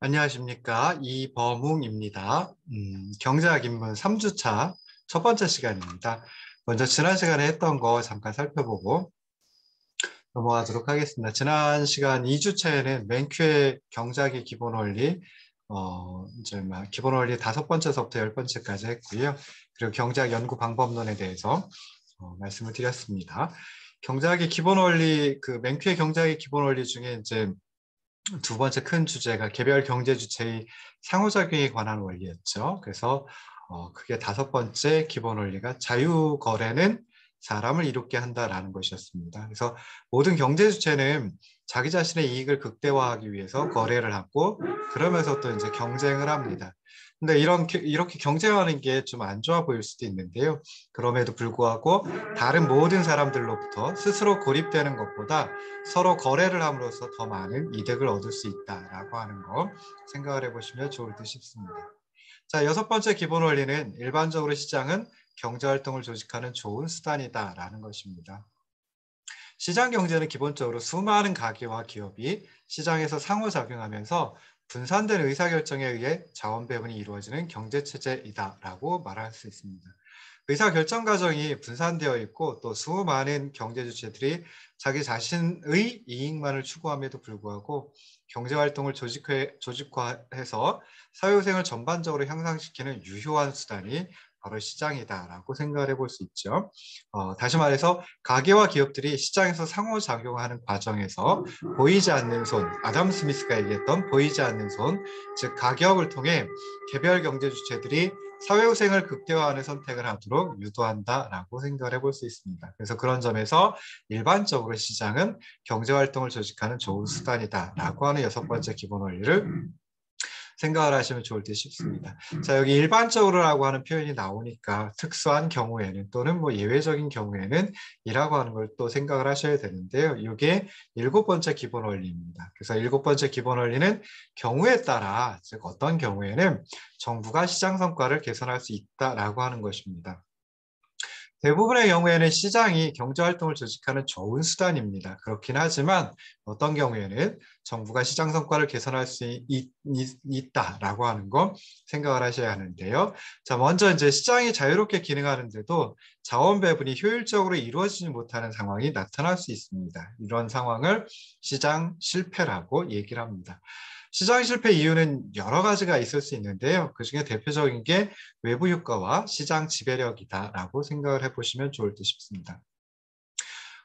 안녕하십니까. 이범웅입니다. 경제학 입문 3주차 첫 번째 시간입니다. 먼저 지난 시간에 했던 거 잠깐 살펴보고 넘어가도록 하겠습니다. 지난 시간 2주차에는 맨큐의 경제학의 기본 원리, 기본 원리 5번째서부터 10번째까지 했고요. 그리고 경제학 연구 방법론에 대해서 말씀을 드렸습니다. 경제학의 기본 원리, 맨큐의 경제학의 기본 원리 중에 이제 두 번째 큰 주제가 개별 경제 주체의 상호작용에 관한 원리였죠. 그래서 크게 5번째 기본 원리가 자유거래는 사람을 이롭게 한다라는 것이었습니다. 그래서 모든 경제 주체는 자기 자신의 이익을 극대화하기 위해서 거래를 하고 그러면서 또 이제 경쟁을 합니다. 근데 이렇게 경쟁하는 게 좀 안 좋아 보일 수도 있는데요. 그럼에도 불구하고 다른 모든 사람들로부터 스스로 고립되는 것보다 서로 거래를 함으로써 더 많은 이득을 얻을 수 있다라고 하는 거 생각을 해보시면 좋을 듯 싶습니다. 자, 6번째 기본 원리는 일반적으로 시장은 경제활동을 조직하는 좋은 수단이다라는 것입니다. 시장 경제는 기본적으로 수많은 가게와 기업이 시장에서 상호작용하면서 분산된 의사결정에 의해 자원 배분이 이루어지는 경제체제이다라고 말할 수 있습니다. 의사결정 과정이 분산되어 있고 또 수많은 경제 주체들이 자기 자신의 이익만을 추구함에도 불구하고 경제활동을 조직화해서 사회생활 전반적으로 향상시키는 유효한 수단이 바로 시장이다라고 생각을 해볼 수 있죠. 다시 말해서 가게와 기업들이 시장에서 상호작용하는 과정에서 보이지 않는 손, 아담 스미스가 얘기했던 보이지 않는 손, 즉 가격을 통해 개별 경제 주체들이 사회생활을 극대화하는 선택을 하도록 유도한다라고 생각을 해볼 수 있습니다. 그래서 그런 점에서 일반적으로 시장은 경제활동을 조직하는 좋은 수단이다라고 하는 6번째 기본 원리를 생각을 하시면 좋을 듯 싶습니다. 자, 여기 일반적으로라고 하는 표현이 나오니까 특수한 경우에는 또는 뭐 예외적인 경우에는 이라고 하는 걸 또 생각을 하셔야 되는데요. 이게 7번째 기본 원리입니다. 그래서 7번째 기본 원리는 경우에 따라, 즉 어떤 경우에는 정부가 시장 성과를 개선할 수 있다라고 하는 것입니다. 대부분의 경우에는 시장이 경제활동을 조직하는 좋은 수단입니다. 그렇긴 하지만 어떤 경우에는 정부가 시장 성과를 개선할 수 있다라고 하는 거 생각을 하셔야 하는데요. 자, 먼저 이제 시장이 자유롭게 기능하는데도 자원 배분이 효율적으로 이루어지지 못하는 상황이 나타날 수 있습니다. 이런 상황을 시장 실패라고 얘기를 합니다. 시장 실패 이유는 여러 가지가 있을 수 있는데요. 그중에 대표적인 게 외부 효과와 시장 지배력이다라고 생각을 해보시면 좋을 듯 싶습니다.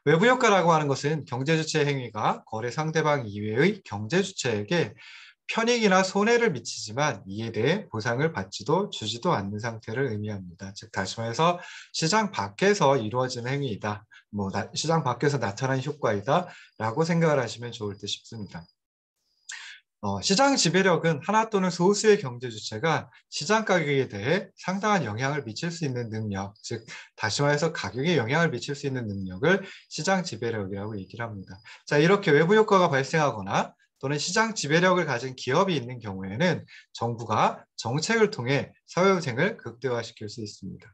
외부 효과라고 하는 것은 경제 주체 행위가 거래 상대방 이외의 경제 주체에게 편익이나 손해를 미치지만 이에 대해 보상을 받지도 주지도 않는 상태를 의미합니다. 즉 다시 말해서 시장 밖에서 이루어지는 행위이다. 시장 밖에서 나타난 효과이다라고 생각을 하시면 좋을 듯 싶습니다. 시장 지배력은 하나 또는 소수의 경제 주체가 시장 가격에 대해 상당한 영향을 미칠 수 있는 능력, 즉 다시 말해서 가격에 영향을 미칠 수 있는 능력을 시장 지배력이라고 얘기를 합니다. 자, 이렇게 외부 효과가 발생하거나 또는 시장 지배력을 가진 기업이 있는 경우에는 정부가 정책을 통해 사회생을 극대화시킬 수 있습니다.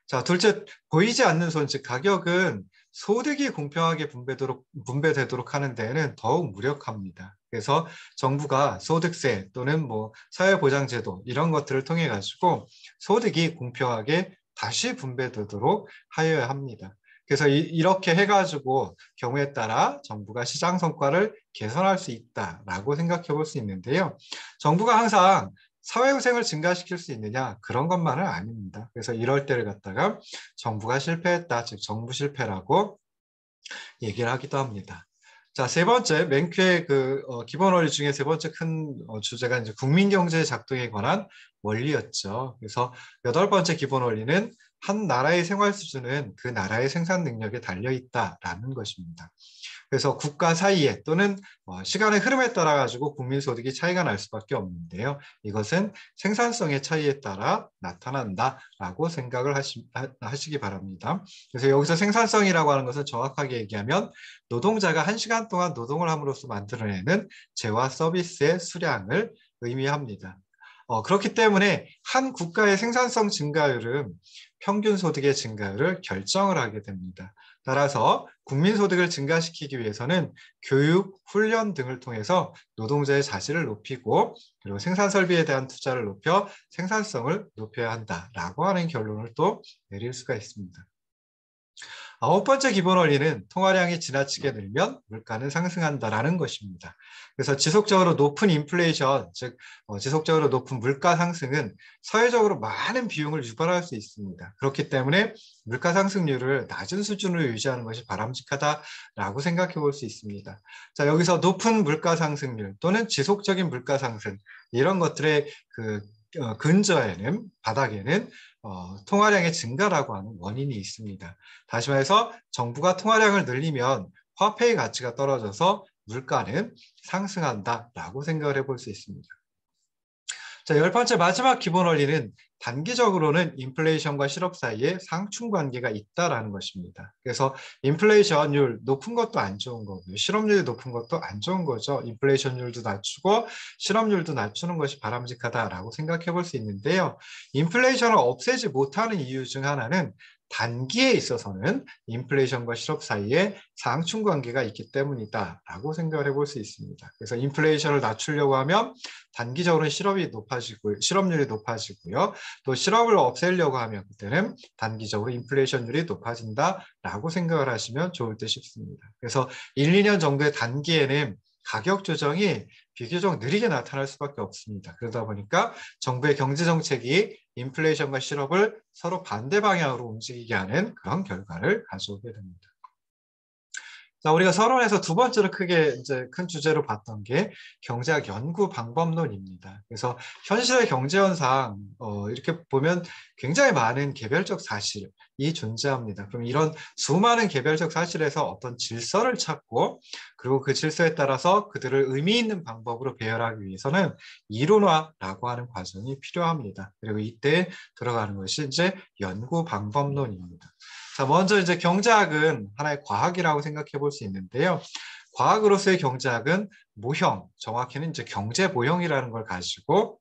자, 둘째, 보이지 않는 손, 즉 가격은 소득이 공평하게 분배되도록 하는 데에는 더욱 무력합니다. 그래서 정부가 소득세 또는 사회보장제도 이런 것들을 통해 가지고 소득이 공평하게 다시 분배되도록 하여야 합니다. 그래서 이렇게 해가지고 경우에 따라 정부가 시장 성과를 개선할 수 있다라고 생각해 볼 수 있는데요. 정부가 항상 사회생을 증가시킬 수 있느냐? 그런 것만은 아닙니다. 그래서 이럴 때를 갖다가 정부가 실패했다, 즉 정부 실패라고 얘기를 하기도 합니다. 자, 세 번째, 맨큐의 기본 원리 중에 세 번째 큰 주제가 이제 국민경제 작동에 관한 원리였죠. 그래서 8번째 기본 원리는 한 나라의 생활 수준은 그 나라의 생산 능력에 달려 있다라는 것입니다. 그래서 국가 사이에 또는 시간의 흐름에 따라 가지고 국민 소득이 차이가 날 수밖에 없는데요. 이것은 생산성의 차이에 따라 나타난다라고 생각을 하시기 바랍니다. 그래서 여기서 생산성이라고 하는 것은 정확하게 얘기하면 노동자가 1시간 동안 노동을 함으로써 만들어내는 재화 서비스의 수량을 의미합니다. 그렇기 때문에 한 국가의 생산성 증가율은 평균 소득의 증가율을 결정을 하게 됩니다. 따라서 국민 소득을 증가시키기 위해서는 교육, 훈련 등을 통해서 노동자의 자질을 높이고 그리고 생산 설비에 대한 투자를 높여 생산성을 높여야 한다라고 하는 결론을 또 내릴 수가 있습니다. 9번째 기본 원리는 통화량이 지나치게 늘면 물가는 상승한다라는 것입니다. 그래서 지속적으로 높은 인플레이션, 즉 지속적으로 높은 물가 상승은 사회적으로 많은 비용을 유발할 수 있습니다. 그렇기 때문에 물가 상승률을 낮은 수준으로 유지하는 것이 바람직하다라고 생각해 볼 수 있습니다. 자, 여기서 높은 물가 상승률 또는 지속적인 물가 상승 이런 것들의 근저에는 바닥에는 통화량의 증가라고 하는 원인이 있습니다. 다시 말해서 정부가 통화량을 늘리면 화폐의 가치가 떨어져서 물가는 상승한다라고 생각을 해볼 수 있습니다. 자, 10번째 마지막 기본 원리는 단기적으로는 인플레이션과 실업 사이에 상충 관계가 있다라는 것입니다. 그래서 인플레이션율 높은 것도 안 좋은 거고요. 실업률이 높은 것도 안 좋은 거죠. 인플레이션율도 낮추고 실업률도 낮추는 것이 바람직하다라고 생각해 볼 수 있는데요. 인플레이션을 없애지 못하는 이유 중 하나는 단기에 있어서는 인플레이션과 실업 사이에 상충 관계가 있기 때문이다라고 생각을 해볼 수 있습니다. 그래서 인플레이션을 낮추려고 하면 단기적으로는 실업률이 높아지고요. 또 실업을 없애려고 하면 그때는 단기적으로 인플레이션율이 높아진다라고 생각을 하시면 좋을 듯 싶습니다. 그래서 1, 2년 정도의 단기에는 가격 조정이 비교적 느리게 나타날 수밖에 없습니다. 그러다 보니까 정부의 경제 정책이 인플레이션과 실업을 서로 반대 방향으로 움직이게 하는 그런 결과를 가져오게 됩니다. 자, 우리가 서론에서 두 번째로 크게 이제 큰 주제로 봤던 게 경제학 연구 방법론입니다. 그래서 현실의 경제 현상 이렇게 보면 굉장히 많은 개별적 사실이 존재합니다. 그럼 이런 수많은 개별적 사실에서 어떤 질서를 찾고 그리고 그 질서에 따라서 그들을 의미 있는 방법으로 배열하기 위해서는 이론화라고 하는 과정이 필요합니다. 그리고 이때 들어가는 것이 이제 연구 방법론입니다. 자, 먼저 이제 경제학은 하나의 과학이라고 생각해 볼 수 있는데요. 과학으로서의 경제학은 모형, 정확히는 이제 경제 모형이라는 걸 가지고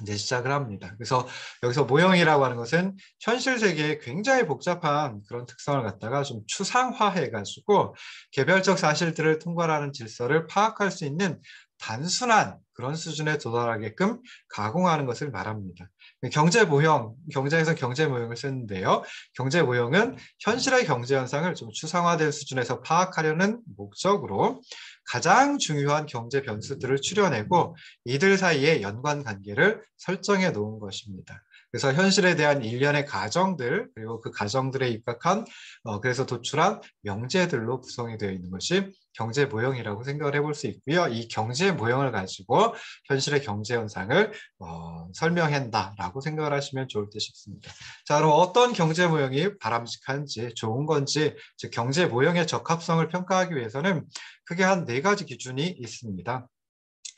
이제 시작을 합니다. 그래서 여기서 모형이라고 하는 것은 현실 세계에 굉장히 복잡한 그런 특성을 갖다가 좀 추상화해가지고 개별적 사실들을 통괄하는 질서를 파악할 수 있는 단순한 그런 수준에 도달하게끔 가공하는 것을 말합니다. 경제 모형, 경제에서 경제 모형을 쓰는데요. 경제 모형은 현실의 경제 현상을 좀 추상화된 수준에서 파악하려는 목적으로 가장 중요한 경제 변수들을 추려내고 이들 사이의 연관 관계를 설정해 놓은 것입니다. 그래서 현실에 대한 일련의 가정들 그리고 그 가정들에 입각한 그래서 도출한 명제들로 구성이 되어 있는 것이 경제 모형이라고 생각을 해볼 수 있고요. 이 경제 모형을 가지고 현실의 경제 현상을 설명한다라고 생각을 하시면 좋을 듯 싶습니다. 자, 그럼 어떤 경제 모형이 바람직한지 좋은 건지 즉 경제 모형의 적합성을 평가하기 위해서는 크게 한 4가지 기준이 있습니다.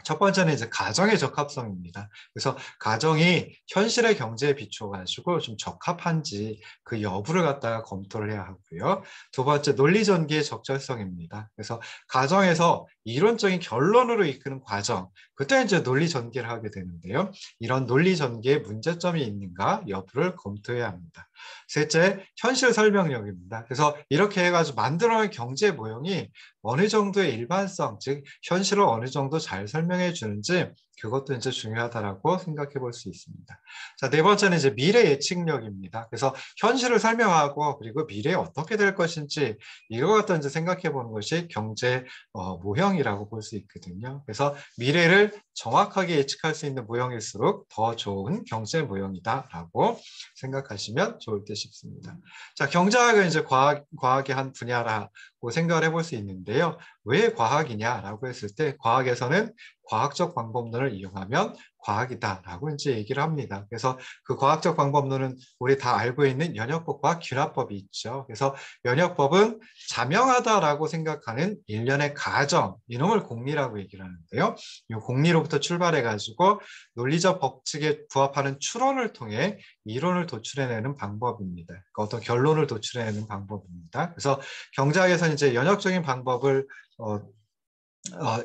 첫 번째는 이제 가정의 적합성입니다. 그래서 가정이 현실의 경제에 비춰가지고 좀 적합한지 그 여부를 갖다가 검토를 해야 하고요. 두 번째, 논리 전개의 적절성입니다. 그래서 가정에서 이론적인 결론으로 이끄는 과정, 그때 이제 논리 전개를 하게 되는데요. 이런 논리 전개에 문제점이 있는가 여부를 검토해야 합니다. 셋째, 현실 설명력입니다. 그래서 이렇게 해가지고 만들어낸 경제 모형이 어느 정도의 일반성, 즉 현실을 어느 정도 잘 설명해 주는지 그것도 이제 중요하다라고 생각해 볼 수 있습니다. 자, 네 번째는 이제 미래 예측력입니다. 그래서 현실을 설명하고 그리고 미래에 어떻게 될 것인지 이거 갖다 이제 생각해 보는 것이 경제 모형이라고 볼 수 있거든요. 그래서 미래를 정확하게 예측할 수 있는 모형일수록 더 좋은 경제 모형이다라고 생각하시면 좋을 듯 싶습니다. 자, 경제학은 이제 과학의 한 분야라고 생각을 해볼 수 있는데요. 왜 과학이냐라고 했을 때 과학에서는 과학적 방법론을 이용하면 과학이다라고 이제 얘기를 합니다. 그래서 그 과학적 방법론은 우리 다 알고 있는 연역법과 균합법이 있죠. 그래서 연역법은 자명하다라고 생각하는 일련의 가정, 이놈을 공리라고 얘기를 하는데요. 이 공리로부터 출발해가지고 논리적 법칙에 부합하는 추론을 통해 이론을 도출해내는 방법입니다. 그러니까 어떤 결론을 도출해내는 방법입니다. 그래서 경제학에서는 이제 연역적인 방법을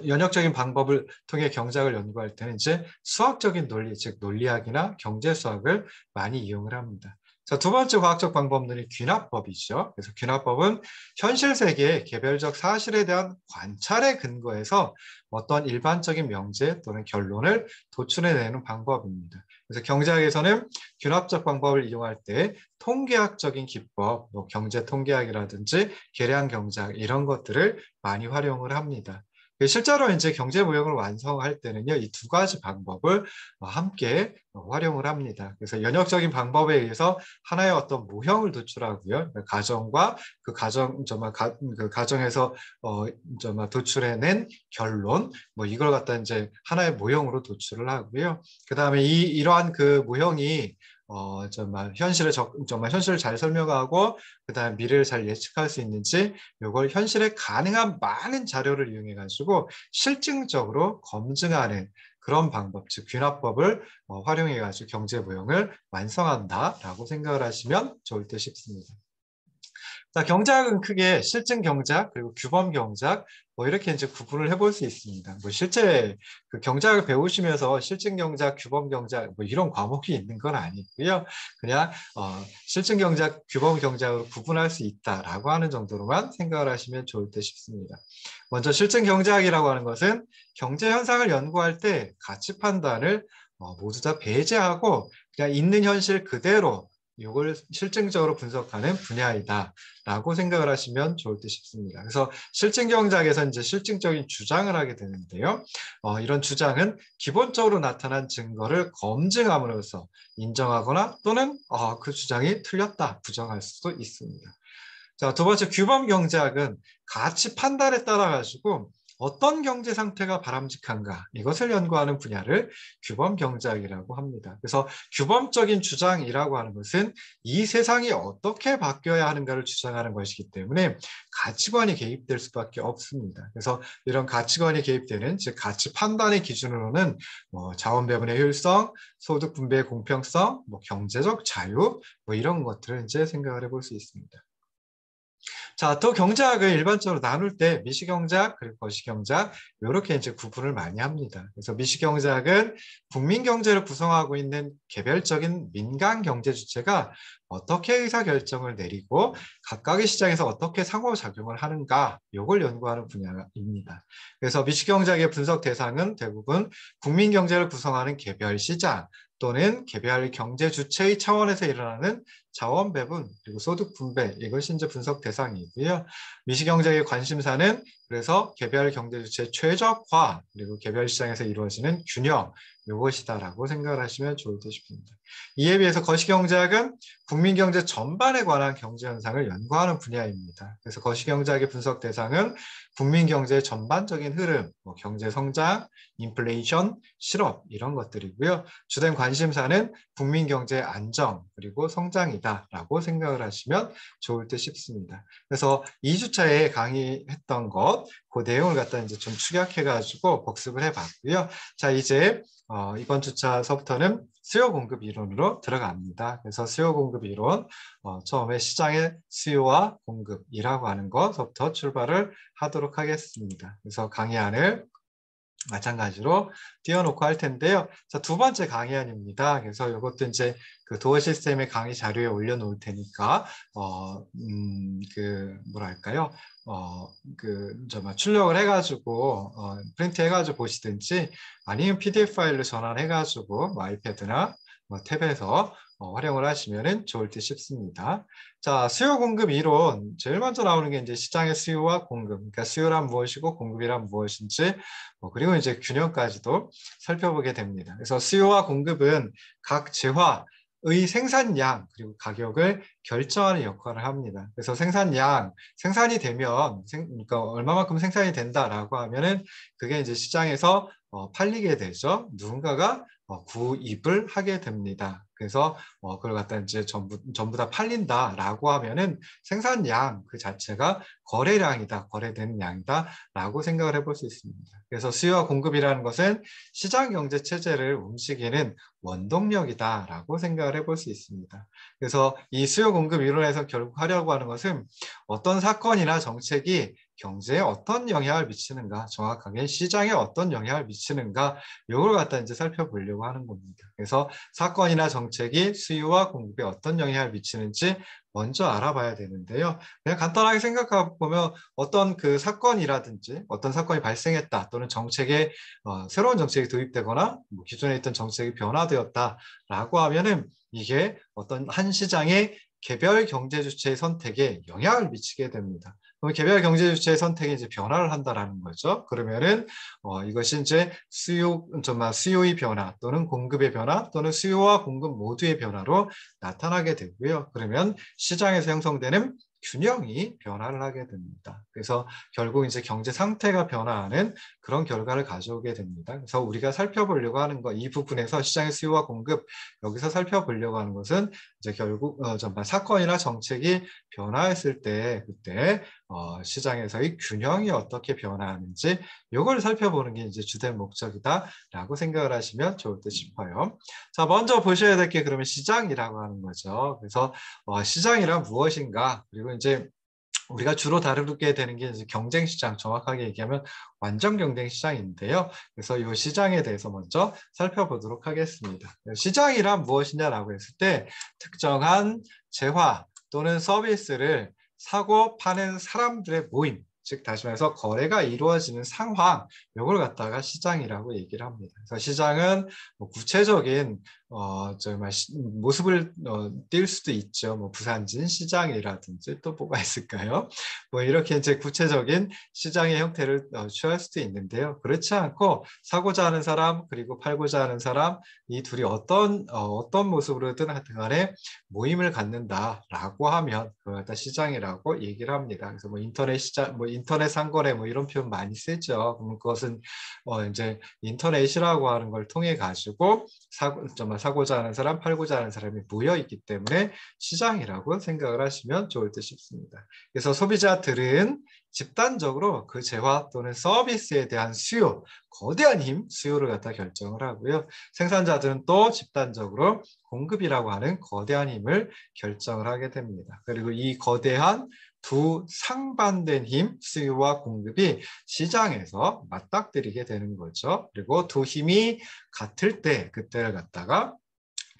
연역적인 방법을 통해 경제학을 연구할 때는 이제 수학적인 논리, 즉 논리학이나 경제 수학을 많이 이용을 합니다. 자, 두 번째 과학적 방법론이 귀납법이죠. 그래서 귀납법은 현실 세계의 개별적 사실에 대한 관찰에 근거해서 어떤 일반적인 명제 또는 결론을 도출해내는 방법입니다. 그래서 경제학에서는 귀납적 방법을 이용할 때 통계학적인 기법, 뭐 경제 통계학이라든지 계량 경제학 이런 것들을 많이 활용을 합니다. 실제로 이제 경제 모형을 완성할 때는요, 이 두 가지 방법을 함께 활용을 합니다. 그래서 연역적인 방법에 의해서 하나의 어떤 모형을 도출하고요, 가정과 그 그 가정에서 도출해낸 결론, 뭐 이걸 갖다 이제 하나의 모형으로 도출을 하고요. 그 다음에 이러한 그 모형이 정말 현실을 잘 설명하고 그다음에 미래를 잘 예측할 수 있는지 이걸 현실에 가능한 많은 자료를 이용해 가지고 실증적으로 검증하는 그런 방법, 즉 귀납법을 활용해 가지고 경제 모형을 완성한다라고 생각을 하시면 좋을 듯 싶습니다. 자, 경제학은 크게 실증 경제학 그리고 규범 경제학 뭐 이렇게 이제 구분을 해볼 수 있습니다. 뭐 실제 그 경제학을 배우시면서 실증 경제학, 규범 경제학 뭐 이런 과목이 있는 건 아니고요. 그냥 실증 경제학, 규범 경제학으로 구분할 수 있다라고 하는 정도로만 생각을 하시면 좋을 듯 싶습니다. 먼저 실증 경제학이라고 하는 것은 경제 현상을 연구할 때 가치 판단을 모두 다 배제하고 그냥 있는 현실 그대로 이걸 실증적으로 분석하는 분야이다라고 생각을 하시면 좋을 듯 싶습니다. 그래서 실증 경제학에서 이제 실증적인 주장을 하게 되는데요. 이런 주장은 기본적으로 나타난 증거를 검증함으로써 인정하거나 또는 그 주장이 틀렸다 부정할 수도 있습니다. 자, 두 번째 규범 경제학은 가치 판단에 따라 가지고 어떤 경제 상태가 바람직한가 이것을 연구하는 분야를 규범 경제학이라고 합니다. 그래서 규범적인 주장이라고 하는 것은 이 세상이 어떻게 바뀌어야 하는가를 주장하는 것이기 때문에 가치관이 개입될 수밖에 없습니다. 그래서 이런 가치관이 개입되는 즉 가치 판단의 기준으로는 자원 배분의 효율성, 소득 분배의 공평성, 경제적 자유 이런 것들을 이제 생각을 해볼 수 있습니다. 자, 또 경제학을 일반적으로 나눌 때 미시경제학 그리고 거시경제학 이렇게 이제 구분을 많이 합니다. 그래서 미시경제학은 국민 경제를 구성하고 있는 개별적인 민간 경제 주체가 어떻게 의사결정을 내리고 각각의 시장에서 어떻게 상호작용을 하는가 이걸 연구하는 분야입니다. 그래서 미시경제학의 분석 대상은 대부분 국민 경제를 구성하는 개별 시장 또는 개별 경제 주체의 차원에서 일어나는 자원 배분 그리고 소득 분배 이것이 이제 분석 대상이고요. 미시경제의 관심사는 그래서 개별 경제 주체 최적화 그리고 개별 시장에서 이루어지는 균형 이것이다라고 생각을 하시면 좋을 듯 싶습니다. 이에 비해서 거시경제학은 국민경제 전반에 관한 경제 현상을 연구하는 분야입니다. 그래서 거시경제학의 분석 대상은 국민경제의 전반적인 흐름, 경제 성장, 인플레이션, 실업 이런 것들이고요. 주된 관심사는 국민경제의 안정 그리고 성장이다라고 생각을 하시면 좋을 듯 싶습니다. 그래서 2주차에 강의했던 그 내용을 갖다 이제 좀 축약해가지고 복습을 해봤고요. 자, 이제 이번 주차서부터는 수요 공급 이론으로 들어갑니다. 그래서 수요 공급 이론, 처음에 시장의 수요와 공급이라고 하는 것부터 출발을 하도록 하겠습니다. 그래서 강의안을 마찬가지로 띄워놓고 할 텐데요. 자, 두 번째 강의안입니다. 그래서 이것도 이제 그 도어 시스템의 강의 자료에 올려놓을 테니까, 뭐랄까요. 출력을 해가지고, 프린트 해가지고 보시든지, 아니면 PDF 파일로 전환해가지고, 아이패드나 탭에서 활용을 하시면 좋을 듯 싶습니다. 자, 수요 공급 이론. 제일 먼저 나오는 게 이제 시장의 수요와 공급. 그러니까 수요란 무엇이고 공급이란 무엇인지, 그리고 이제 균형까지도 살펴보게 됩니다. 그래서 수요와 공급은 각 재화의 생산량 그리고 가격을 결정하는 역할을 합니다. 그래서 생산이 되면 그러니까 얼마만큼 생산이 된다라고 하면은 그게 이제 시장에서 팔리게 되죠. 누군가가 구입을 하게 됩니다. 그래서 그걸 갖다 이제 전부 다 팔린다라고 하면은 생산량 그 자체가 거래량이다, 거래되는 양이다라고 생각을 해볼 수 있습니다. 그래서 수요와 공급이라는 것은 시장 경제 체제를 움직이는 원동력이다라고 생각을 해볼 수 있습니다. 그래서 이 수요 공급 이론에서 결국 하려고 하는 것은 어떤 사건이나 정책이 경제에 어떤 영향을 미치는가, 정확하게 시장에 어떤 영향을 미치는가, 이걸 갖다 이제 살펴보려고 하는 겁니다. 그래서 사건이나 정책이 수요와 공급에 어떤 영향을 미치는지 먼저 알아봐야 되는데요. 그냥 간단하게 생각해 보면 어떤 그 사건이라든지 어떤 사건이 발생했다 또는 정책에 새로운 정책이 도입되거나 뭐 기존에 있던 정책이 변화되었다라고 하면은 이게 어떤 한 시장의 개별 경제 주체의 선택에 영향을 미치게 됩니다. 그럼 개별 경제 주체의 선택이 이제 변화를 한다라는 거죠. 그러면은 이것이 이제 수요의 변화 또는 공급의 변화 또는 수요와 공급 모두의 변화로 나타나게 되고요. 그러면 시장에서 형성되는 균형이 변화를 하게 됩니다. 그래서 결국 이제 경제 상태가 변화하는 그런 결과를 가져오게 됩니다. 그래서 우리가 살펴보려고 하는 거, 이 부분에서 시장의 수요와 공급, 여기서 살펴보려고 하는 것은 이제 결국 사건이나 정책이 변화했을 때 그때 시장에서의 균형이 어떻게 변화하는지 이걸 살펴보는 게 이제 주된 목적이다라고 생각을 하시면 좋을 듯 싶어요. 자, 먼저 보셔야 될 게 그러면 시장이라고 하는 거죠. 그래서 시장이란 무엇인가? 그리고 이제 우리가 주로 다루게 되는 게 이제 경쟁 시장, 정확하게 얘기하면 완전 경쟁 시장인데요. 그래서 이 시장에 대해서 먼저 살펴보도록 하겠습니다. 시장이란 무엇이냐라고 했을 때 특정한 재화 또는 서비스를 사고 파는 사람들의 모임, 즉 다시 말해서 거래가 이루어지는 상황, 이걸 갖다가 시장이라고 얘기를 합니다. 그래서 시장은 뭐 구체적인 정말 모습을 띌 수도 있죠. 뭐 부산진 시장이라든지 또 뭐가 있을까요? 뭐 이렇게 이제 구체적인 시장의 형태를 취할 수도 있는데요. 그렇지 않고 사고자 하는 사람 그리고 팔고자 하는 사람 이 둘이 어떤 모습으로든 하여튼 간에 모임을 갖는다라고 하면 그걸 갖다 시장이라고 얘기를 합니다. 그래서 뭐 인터넷 시장, 뭐 인터넷 상거래 뭐 이런 표현 많이 쓰죠. 그럼 그것은 이제 인터넷이라고 하는 걸 통해 가지고 사고자 하는 사람, 팔고자 하는 사람이 모여 있기 때문에 시장이라고 생각을 하시면 좋을 듯 싶습니다. 그래서 소비자들은 집단적으로 그 재화 또는 서비스에 대한 수요, 거대한 힘, 수요를 갖다 결정을 하고요. 생산자들은 또 집단적으로 공급이라고 하는 거대한 힘을 결정을 하게 됩니다. 그리고 이 거대한 두 상반된 힘, 수요와 공급이 시장에서 맞닥뜨리게 되는 거죠. 그리고 두 힘이 같을 때 그때를 갖다가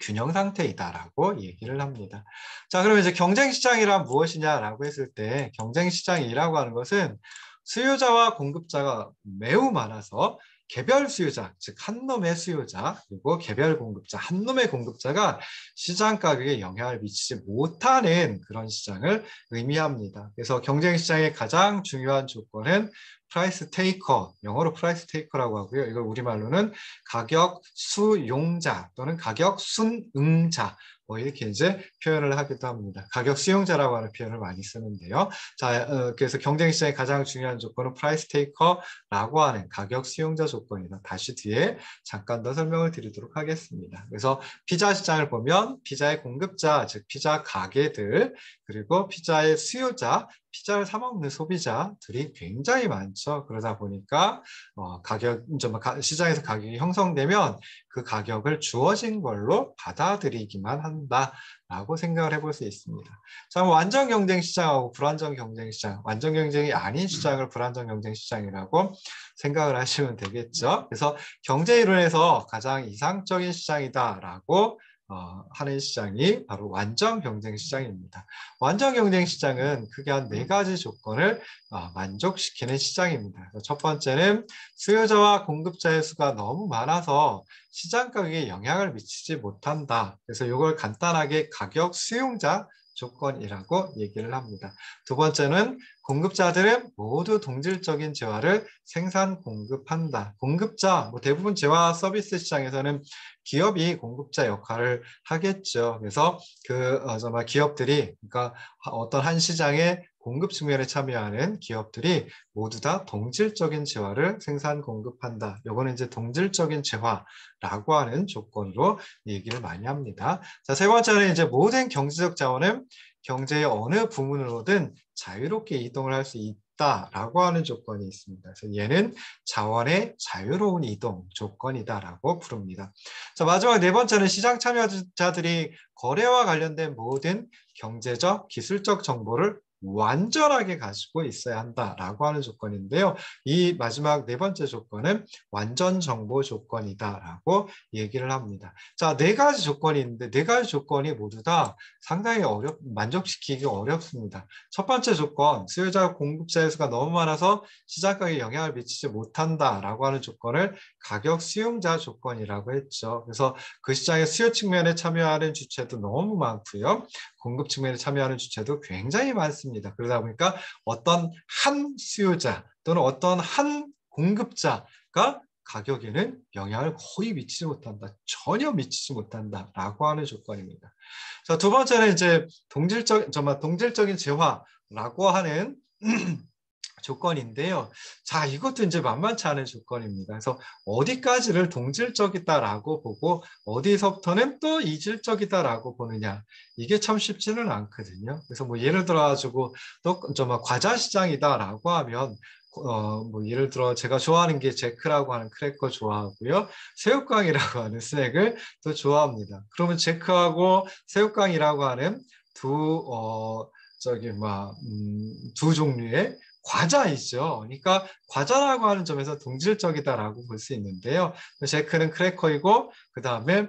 균형 상태이다라고 얘기를 합니다. 자, 그러면 이제 경쟁 시장이란 무엇이냐라고 했을 때 경쟁 시장이라고 하는 것은 수요자와 공급자가 매우 많아서 개별 수요자, 즉 한 놈의 수요자, 그리고 개별 공급자, 한 놈의 공급자가 시장 가격에 영향을 미치지 못하는 그런 시장을 의미합니다. 그래서 경쟁 시장의 가장 중요한 조건은 프라이스 테이커, 영어로 프라이스 테이커라고 하고요. 이걸 우리말로는 가격 수용자 또는 가격 순응자 뭐 이렇게 이제 표현을 하기도 합니다. 가격 수용자라고 하는 표현을 많이 쓰는데요. 자, 그래서 경쟁 시장의 가장 중요한 조건은 프라이스 테이커라고 하는 가격 수용자 조건이다. 다시 뒤에 잠깐 더 설명을 드리도록 하겠습니다. 그래서 피자 시장을 보면 피자의 공급자, 즉 피자 가게들, 그리고 피자의 수요자, 피자를 사 먹는 소비자들이 굉장히 많죠. 그러다 보니까 시장에서 가격이 형성되면 그 가격을 주어진 걸로 받아들이기만 한다라고 생각을 해볼 수 있습니다. 자, 완전 경쟁 시장하고 불완전 경쟁 시장, 완전 경쟁이 아닌 시장을 불완전 경쟁 시장이라고 생각을 하시면 되겠죠. 그래서 경제 이론에서 가장 이상적인 시장이다라고 하는 시장이 바로 완전 경쟁 시장입니다. 완전 경쟁 시장은 크게 한 4가지 조건을 만족시키는 시장입니다. 첫 번째는 수요자와 공급자의 수가 너무 많아서 시장 가격에 영향을 미치지 못한다. 그래서 이걸 간단하게 가격 수용자 조건이라고 얘기를 합니다. 두 번째는 공급자들은 모두 동질적인 재화를 생산 공급한다. 공급자, 뭐 대부분 재화 서비스 시장에서는 기업이 공급자 역할을 하겠죠. 그래서 정말 기업들이, 그러니까 어떤 한 시장의 공급 측면에 참여하는 기업들이 모두 다 동질적인 재화를 생산 공급한다. 요거는 이제 동질적인 재화라고 하는 조건으로 얘기를 많이 합니다. 자, 세 번째는 이제 모든 경제적 자원은 경제의 어느 부문으로든 자유롭게 이동을 할 수 있다라고 하는 조건이 있습니다. 그래서 얘는 자원의 자유로운 이동 조건이다라고 부릅니다. 자, 마지막 4번째는 시장 참여자들이 거래와 관련된 모든 경제적, 기술적 정보를 완전하게 가지고 있어야 한다라고 하는 조건인데요. 이 마지막 네 번째 조건은 완전 정보 조건이다라고 얘기를 합니다. 자, 네 가지 조건이 있는데 네 가지 조건이 모두 다 상당히 만족시키기 어렵습니다. 첫 번째 조건, 수요자 공급자의 수가 너무 많아서 시장 가격에 영향을 미치지 못한다라고 하는 조건을 가격 수용자 조건이라고 했죠. 그래서 그 시장의 수요 측면에 참여하는 주체도 너무 많고요. 공급 측면에 참여하는 주체도 굉장히 많습니다. 그러다 보니까 어떤 한 수요자 또는 어떤 한 공급자가 가격에는 영향을 거의 미치지 못한다. 전혀 미치지 못한다라고 하는 조건입니다. 자, 두 번째는 이제 동질적인 재화라고 하는 조건인데요. 자, 이것도 이제 만만치 않은 조건입니다. 그래서 어디까지를 동질적이다라고 보고 어디서부터는 또 이질적이다라고 보느냐. 이게 참 쉽지는 않거든요. 그래서 뭐 예를 들어 가지고 또 과자 시장이다라고 하면 뭐 예를 들어 제가 좋아하는 게 제크라고 하는 크래커 좋아하고요. 새우깡이라고 하는 스낵을 또 좋아합니다. 그러면 제크하고 새우깡이라고 하는 두 종류의 과자이죠. 그러니까 과자라고 하는 점에서 동질적이다라고 볼 수 있는데요. 제크는 크래커이고 그 다음에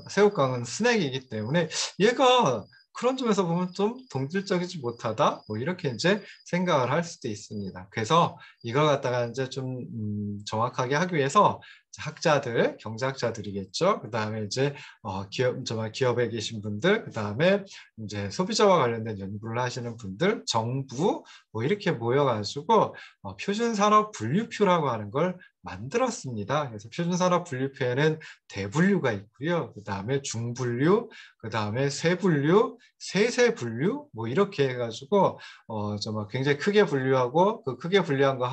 새우깡은 스낵이기 때문에 얘가 그런 점에서 보면 좀 동질적이지 못하다 뭐 이렇게 이제 생각을 할 수도 있습니다. 그래서 이걸 갖다가 이제 좀 정확하게 하기 위해서 학자들, 경제학자들이겠죠. 그 다음에 이제 기업에 계신 분들, 그 다음에 이제 소비자와 관련된 연구를 하시는 분들, 정부 뭐 이렇게 모여가지고 표준산업 분류표라고 하는 걸 만들었습니다. 그래서 표준산업 분류표에는 대분류가 있고요. 그 다음에 중분류, 그 다음에 세분류, 세세분류 뭐 이렇게 해가지고 굉장히 크게 분류하고 그 크게 분류한 거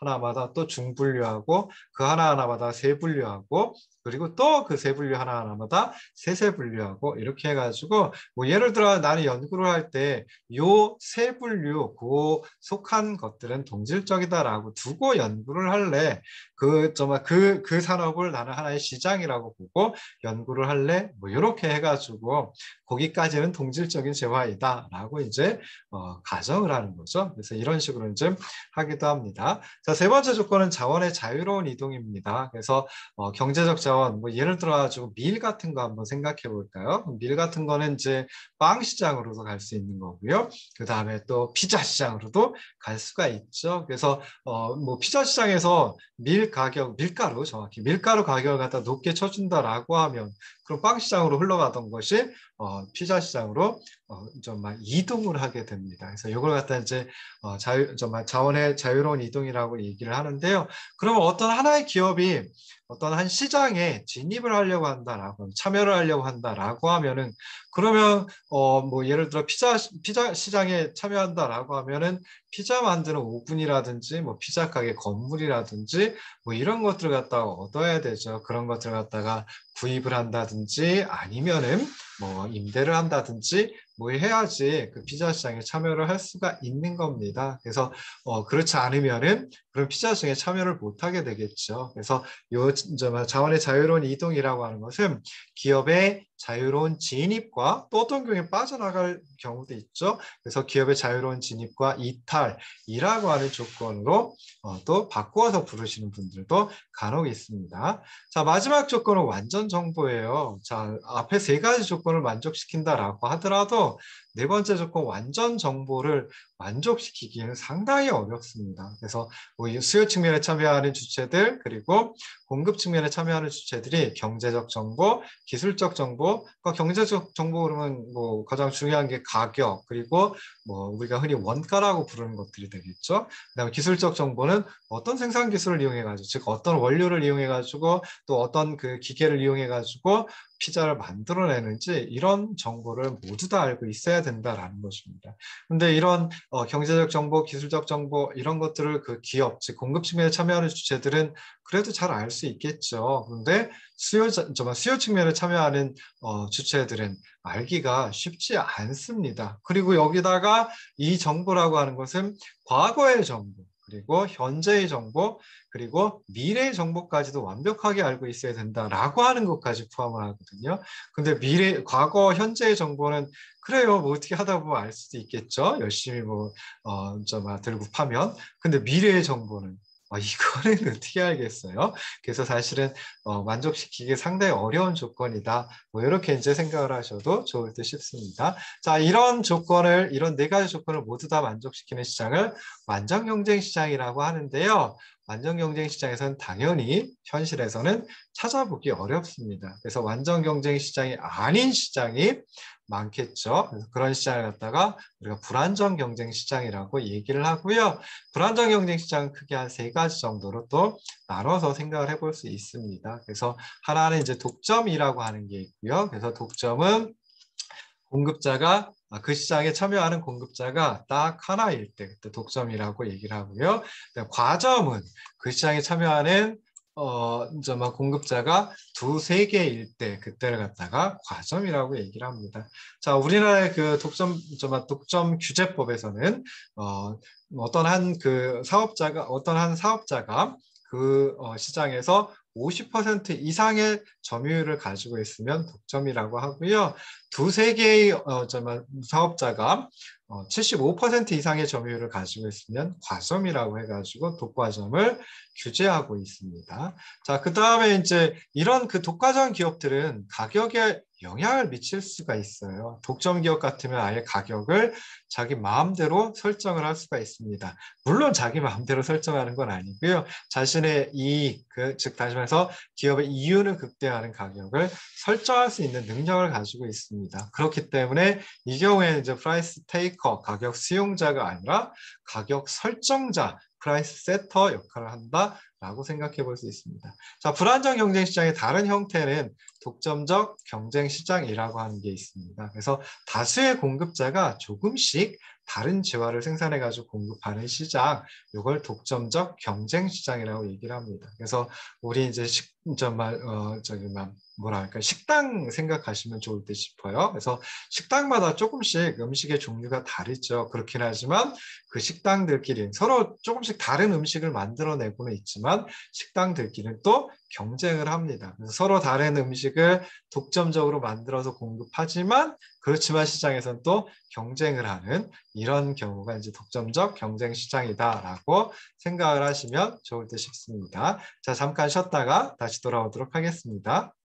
하나마다 또 중분류하고 그 하나하나마다 세분류하고 그리고 또 그 세분류 하나하나마다 세세분류하고 이렇게 해가지고 뭐 예를 들어 나는 연구를 할 때 요 세분류 그 속한 것들은 동질적이다라고 두고 연구를 할래. 그 산업을 나는 하나의 시장이라고 보고 연구를 할래. 뭐 이렇게 해가지고 거기까지는 동질적인 재화이다라고 이제 가정을 하는 거죠. 그래서 이런 식으로 이제 하기도 합니다. 자, 세 번째 조건은 자원의 자유로운 이동입니다. 그래서 경제적 자원, 뭐 예를 들어 가지고 밀 같은 거 한번 생각해 볼까요? 밀 같은 거는 이제 빵 시장으로도 갈 수 있는 거고요. 그 다음에 또 피자 시장으로도 갈 수가 있죠. 그래서 뭐 피자 시장에서 밀가루 정확히 밀가루 가격을 갖다 높게 쳐준다라고 하면 그럼 빵 시장으로 흘러가던 것이 피자 시장으로 이동을 하게 됩니다. 그래서 이걸 갖다 이제 자원의 자유로운 이동이라고 얘기를 하는데요. 그러면 어떤 하나의 기업이 어떤 한 시장에 진입을 하려고 한다라고 참여를 하려고 한다라고 하면은 그러면 뭐 예를 들어 피자 시장에 참여한다라고 하면은 피자 만드는 오븐이라든지 뭐 피자 가게 건물이라든지 뭐 이런 것들을 갖다가 얻어야 되죠. 그런 것들을 갖다가 구입을 한다든지 아니면은 뭐 임대를 한다든지 뭐 해야지 그 피자 시장에 참여를 할 수가 있는 겁니다. 그래서 그렇지 않으면은 그런 피자 시장에 참여를 못 하게 되겠죠. 그래서 요 자원의 자유로운 이동이라고 하는 것은 기업의 자유로운 진입과 또 어떤 경우에 빠져나갈 경우도 있죠. 그래서 기업의 자유로운 진입과 이탈이라고 하는 조건으로 또 바꾸어서 부르시는 분들도 간혹 있습니다. 자, 마지막 조건은 완전 정보예요. 자, 앞에 세 가지 조건을 만족시킨다라고 하더라도 네 번째 조건 완전 정보를 만족시키기에는 상당히 어렵습니다. 그래서 뭐 수요 측면에 참여하는 주체들 그리고 공급 측면에 참여하는 주체들이 경제적 정보, 기술적 정보, 그러니까 경제적 정보 그러면 뭐 가장 중요한 게 가격 그리고 뭐 우리가 흔히 원가라고 부르는 것들이 되겠죠. 그다음에 기술적 정보는 어떤 생산 기술을 이용해 가지고 즉 어떤 원료를 이용해 가지고 또 어떤 그 기계를 이용해 가지고 피자를 만들어내는지 이런 정보를 모두 다 알고 있어야 된다라는 것입니다. 근데 이런 경제적 정보, 기술적 정보 이런 것들을 그 기업, 즉 공급 측면에 참여하는 주체들은 그래도 잘 알 수 있겠죠. 그런데 수요 측면에 참여하는 주체들은 알기가 쉽지 않습니다. 그리고 여기다가 이 정보라고 하는 것은 과거의 정보, 그리고 현재의 정보, 그리고 미래의 정보까지도 완벽하게 알고 있어야 된다라고 하는 것까지 포함을 하거든요. 근데 과거, 현재의 정보는 그래요. 뭐 어떻게 하다 보면 알 수도 있겠죠. 열심히 들고 파면. 근데 미래의 정보는 이거는 어떻게 알겠어요? 그래서 사실은 만족시키기 상당히 어려운 조건이다. 뭐 이렇게 이제 생각을 하셔도 좋을 듯 싶습니다. 자, 이런 네 가지 조건을 모두 다 만족시키는 시장을 완전 경쟁 시장이라고 하는데요. 완전 경쟁 시장에서는 당연히 현실에서는 찾아보기 어렵습니다. 그래서 완전 경쟁 시장이 아닌 시장이 많겠죠. 그래서 그런 시장을 갖다가 우리가 불완전 경쟁 시장이라고 얘기를 하고요. 불완전 경쟁 시장은 크게 한 세 가지 정도로 또 나눠서 생각을 해볼 수 있습니다. 그래서 하나는 이제 독점이라고 하는 게 있고요. 그래서 독점은 공급자가 그 시장에 참여하는 공급자가 딱 하나일 때 그때 독점이라고 얘기를 하고요. 과점은 그 시장에 참여하는 공급자가 두세 개일 때 그때를 갖다가 과점이라고 얘기를 합니다. 자, 우리나라의 그 독점 규제법에서는 어떤 한 사업자가 그 시장에서 50% 이상의 점유율을 가지고 있으면 독점이라고 하고요. 두세 개의 사업자가 75% 이상의 점유율을 가지고 있으면 과점이라고 해가지고 독과점을 규제하고 있습니다. 자, 그 다음에 이제 이런 그 독과점 기업들은 가격에 영향을 미칠 수가 있어요. 독점 기업 같으면 아예 가격을 자기 마음대로 설정을 할 수가 있습니다. 물론 자기 마음대로 설정하는 건 아니고요. 자신의 이익, 즉 다시 말해서 기업의 이윤을 극대화하는 가격을 설정할 수 있는 능력을 가지고 있습니다. 그렇기 때문에 이 경우에는 이제 프라이스 테이커, 가격 수용자가 아니라 가격 설정자, 프라이스 세터 역할을 한다라고 생각해 볼 수 있습니다. 자, 불안정 경쟁 시장의 다른 형태는 독점적 경쟁 시장이라고 하는 게 있습니다. 그래서 다수의 공급자가 조금씩 다른 재화를 생산해 가지고 공급하는 시장, 이걸 독점적 경쟁 시장이라고 얘기를 합니다. 그래서 우리 이제 식당 생각하시면 좋을 듯 싶어요. 그래서 식당마다 조금씩 음식의 종류가 다르죠. 그렇긴 하지만 그 식당들끼리 서로 조금씩 다른 음식을 만들어내고는 있지만 식당들끼리는 또 경쟁을 합니다. 그래서 서로 다른 음식을 독점적으로 만들어서 공급하지만 그렇지만 시장에서는 또 경쟁을 하는 이런 경우가 이제 독점적 경쟁 시장이다라고 생각을 하시면 좋을 듯 싶습니다. 자, 잠깐 쉬었다가 다시 돌아오도록 하겠습니다.